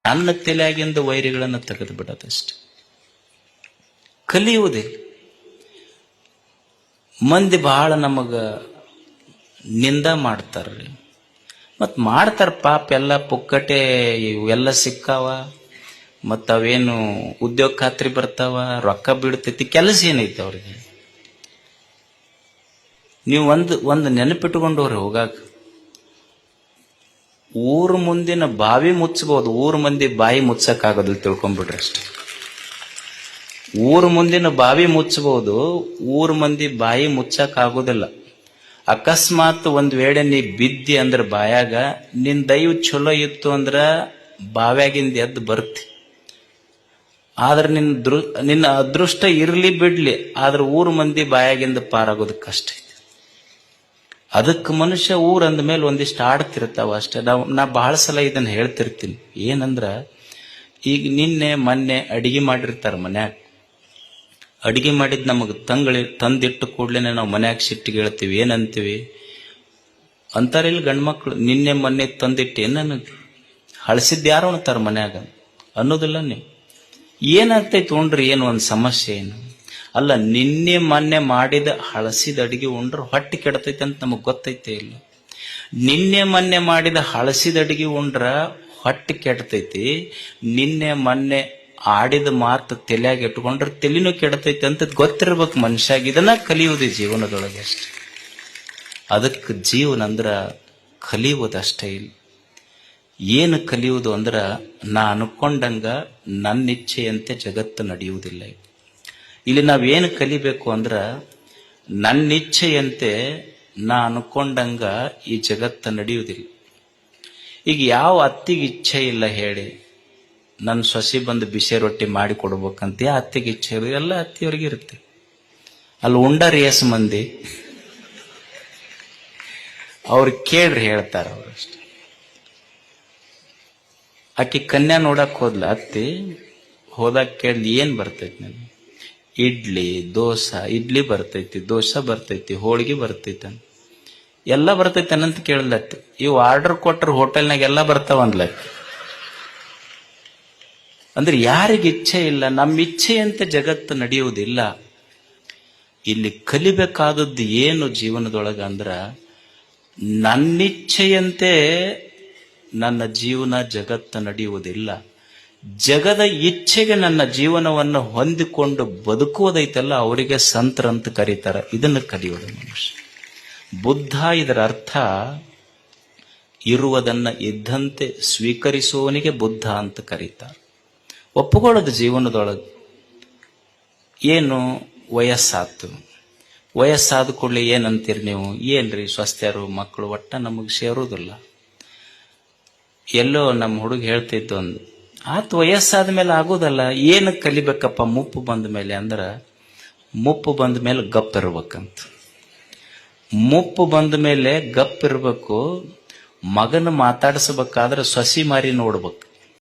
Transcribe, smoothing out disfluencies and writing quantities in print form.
ನನ್ನ ತಲೆಯಾಗಿಂದ ವೈರಿಗಳನ್ನು ತೆಗೆದು ಬಿಡೋದಷ್ಟೆ. ಕಲಿಯುವುದೇ. ಮಂದಿ ಬಹಳ ನಮಗ ನಿಂದ ಮಾಡ್ತಾರ್ರಿ, ಮತ್ ಮಾಡ್ತಾರ ಪಾಪ. ಎಲ್ಲ ಪುಕ್ಕಟೆ ಇವೆಲ್ಲ ಸಿಕ್ಕಾವ, ಮತ್ತ ಅವೇನು ಉದ್ಯೋಗ ಖಾತ್ರಿ ಬರ್ತಾವ, ರೊಕ್ಕ ಬೀಳ್ತೈತಿ, ಕೆಲಸ ಏನೈತಿ ಅವ್ರಿಗೆ? ನೀವು ಒಂದು ನೆನಪಿಟ್ಕೊಂಡವ್ರಿ, ಹೋಗಾಕ ಊರ್ ಮುಂದಿನ ಬಾವಿ ಮುಚ್ಚಬಹುದು, ಊರ್ ಮಂದಿ ಬಾಯಿ ಮುಚ್ಚಕ್ಕಾಗೋದಿಲ್ಲ, ತಿಳ್ಕೊಂಡ್ಬಿಡ್ರಿ ಅಷ್ಟೆ. ಊರ್ ಮುಂದಿನ ಬಾವಿ ಮುಚ್ಚಬಹುದು, ಊರ್ ಮಂದಿ ಬಾಯಿ ಮುಚ್ಚಕ್ ಆಗೋದಿಲ್ಲ. ಅಕಸ್ಮಾತ್ ಒಂದ್ ವೇಳೆ ನೀ ಬಿದ್ದಿ ಅಂದ್ರ ಬಾಯಾಗ, ನಿನ್ ದೈವ ಚಲೋ ಇತ್ತು ಅಂದ್ರ ಬಾವ್ಯಾಗಿಂದ ಎದ್ದು ಬರ್ತಿ. ಆದ್ರೆ ನಿನ್ನ ಅದೃಷ್ಟ ಇರ್ಲಿ ಬಿಡ್ಲಿ, ಆದ್ರೆ ಊರ್ ಮಂದಿ ಬಾಯಾಗಿಂದ ಪಾರಾಗೋದು ಕಷ್ಟ ಐತಿ. ಅದಕ್ಕೆ ಮನುಷ್ಯ ಊರ್ ಅಂದ ಮೇಲೆ ಒಂದಿಷ್ಟು ಆಡ್ತಿರ್ತಾವ ಅಷ್ಟೇ. ನಾ ಬಹಳ ಸಲ ಇದನ್ನ ಹೇಳ್ತಿರ್ತೀನಿ. ಏನಂದ್ರ, ಈಗ ನಿನ್ನೆ ಮೊನ್ನೆ ಅಡಿಗೆ ಮಾಡಿರ್ತಾರ ಮನ್ಯಾಗ, ಅಡಿಗೆ ಮಾಡಿದ್ ನಮಗ್ ತಂದಿಟ್ಟು ಕೂಡ್ಲೇನೆ ನಾವು ಮನ್ಯಾಗ ಸಿಟ್ಟಿಗೆ ಹೇಳ್ತೀವಿ. ಏನಂತೀವಿ ಅಂತಾರ ಇಲ್ಲಿ ಗಂಡ್ಮಕ್ಳು, ನಿನ್ನೆ ಮೊನ್ನೆ ತಂದಿಟ್ಟು ನನಗೆ ಹಳಸಿದ್ ಯಾರು ಅಂತಾರ ಮನ್ಯಾಗ ಅನ್ನೋದಿಲ್ಲ. ನೀವು ಏನಾಗ್ತೈತಿ ಉಂಡ್ರಿ, ಏನು ಒಂದ್ ಸಮಸ್ಯೆ ಏನು ಅಲ್ಲ. ನಿನ್ನೆ ಮೊನ್ನೆ ಮಾಡಿದ ಹಳಸಿದ ಅಡಿಗೆ ಉಂಡ್ರ ಹೊಟ್ಟೆ ಕೆಡತೈತಿ ಅಂತ ನಮಗ್ ಗೊತ್ತೈತೆ ಇಲ್ಲ. ನಿನ್ನೆ ಮೊನ್ನೆ ಮಾಡಿದ ಹಳಸಿದ ಅಡಿಗೆ ಉಂಡ್ರ ಹೊಟ್ಟೆ ಕೆಡ್ತೈತಿ. ನಿನ್ನೆ ಮೊನ್ನೆ ಆಡಿದ ಮಾತು ತಲೆಯಾಗ ಇಟ್ಕೊಂಡ್ರೆ ತಲೆನೂ ಕೆಡತೈತಿ ಅಂತ ಗೊತ್ತಿರ್ಬೇಕು ಮನುಷ್ಯಾಗ. ಇದನ್ನ ಕಲಿಯುವುದು ಜೀವನದೊಳಗೆ ಅಷ್ಟೆ. ಅದಕ್ಕೆ ಜೀವನ ಅಂದ್ರ ಕಲಿಯುವುದಷ್ಟೇ ಇಲ್ಲ. ಏನು ಕಲಿಯುವುದು ಅಂದ್ರ, ನಾ ಅನ್ಕೊಂಡಂಗ ನನ್ನ ಇಚ್ಛೆಯಂತೆ ಜಗತ್ತು ನಡೆಯುವುದಿಲ್ಲ. ಇಲ್ಲಿ ನಾವೇನು ಕಲಿಬೇಕು ಅಂದ್ರ, ನನ್ನ ಇಚ್ಛೆಯಂತೆ ನಾ ಅನ್ಕೊಂಡಂಗ ಈ ಜಗತ್ತು ನಡೆಯುವುದಿಲ್ಲ. ಈಗ ಯಾವ ಅತ್ತಿಗೆ ಇಚ್ಛೆ ಇಲ್ಲ ಹೇಳಿ, ನನ್ನ ಸೊಸಿ ಬಂದು ಬಿಸಿ ರೊಟ್ಟಿ ಮಾಡಿ ಕೊಡ್ಬೇಕಂತ ಆ ಅತ್ತಿಗೆ ಇಚ್ಛೆ ಇರೋದು, ಎಲ್ಲ ಅತ್ತಿಯವ್ರಿಗೆ ಇರುತ್ತೆ. ಅಲ್ಲಿ ಉಂಡರ್ ಎಸ್ ಮಂದಿ ಅವ್ರು ಕೇಳ್ರಿ ಹೇಳ್ತಾರ ಅವರಷ್ಟೆ. ಆಕಿ ಕನ್ಯಾ ನೋಡಕ್ ಹೋದ್ಲ ಅತ್ತಿ, ಹೋದಾಗ ಕೇಳ್ಲಿ ಏನ್ ಬರ್ತೈತಿ ನನಗೆ? ಇಡ್ಲಿ ದೋಸೆ, ಇಡ್ಲಿ ಬರ್ತೈತಿ, ದೋಸೆ ಬರ್ತೈತಿ, ಹೋಳಿಗೆ ಬರ್ತೈತಿ, ಎಲ್ಲ ಬರ್ತೈತಿ ಅನ್ನಂತ ಕೇಳಲತ್ತಿ. ಇವು ಆರ್ಡರ್ ಕೊಟ್ರ ಹೋಟೆಲ್ನಾಗ ಎಲ್ಲ ಬರ್ತಾವಂದ್ಲತ್ತಿ. ಅಂದ್ರೆ ಯಾರಿಗೆ ಇಚ್ಛೆ ಇಲ್ಲ, ನಮ್ಮ ಇಚ್ಛೆಯಂತೆ ಜಗತ್ತು ನಡೆಯುವುದಿಲ್ಲ. ಇಲ್ಲಿ ಕಲಿಬೇಕಾದದ್ದು ಏನು ಜೀವನದೊಳಗ ಅಂದ್ರ, ನನ್ನಿಚ್ಛೆಯಂತೆ ನನ್ನ ಜೀವನ ಜಗತ್ತು ನಡೆಯುವುದಿಲ್ಲ. ಜಗದ ಇಚ್ಛೆಗೆ ನನ್ನ ಜೀವನವನ್ನು ಹೊಂದಿಕೊಂಡು ಬದುಕುವುದೈತಲ್ಲ, ಅವರಿಗೆ ಸಂತರಂತ ಕರೀತಾರ. ಇದನ್ನು ಕಲಿಯೋದು ಮನುಷ್ಯ. ಬುದ್ಧ ಇದರ ಅರ್ಥ, ಇರುವುದನ್ನ ಇದ್ದಂತೆ ಸ್ವೀಕರಿಸುವವನಿಗೆ ಬುದ್ಧ ಅಂತ ಕರೀತಾರೆ. ಒಪ್ಪುಕೊಳ್ಳೋದು ಜೀವನದೊಳಗೆ. ಏನು ವಯಸ್ಸಾತು, ವಯಸ್ಸಾದ ಕೂಡಲೇ ಏನಂತೀರಿ ನೀವು? ಏನ್ರಿ ಸ್ವಸ್ಥರು ಮಕ್ಕಳು ಒಟ್ಟ ನಮಗೆ ಸೇರುವುದಿಲ್ಲ. ಎಲ್ಲೋ ನಮ್ಮ ಹುಡುಗ ಹೇಳ್ತಿತ್ತು, ಒಂದು ಆತ್ ವಯಸ್ಸಾದ ಮೇಲೆ ಆಗೋದಲ್ಲ. ಏನು ಕಲಿಬೇಕಪ್ಪ ಮುಪ್ಪು ಬಂದ ಮೇಲೆ ಅಂದ್ರ, ಮುಪ್ಪು ಬಂದ ಮೇಲೆ ಗಪ್ ಇರ್ಬೇಕಂತ. ಮುಪ್ಪು ಬಂದ ಮೇಲೆ ಗಪ್ ಇರ್ಬೇಕು. ಮಗನ ಮಾತಾಡಿಸ್ಬೇಕಾದ್ರೆ ಸೊಸಿ ಮಾರಿ ನೋಡ್ಬೇಕು.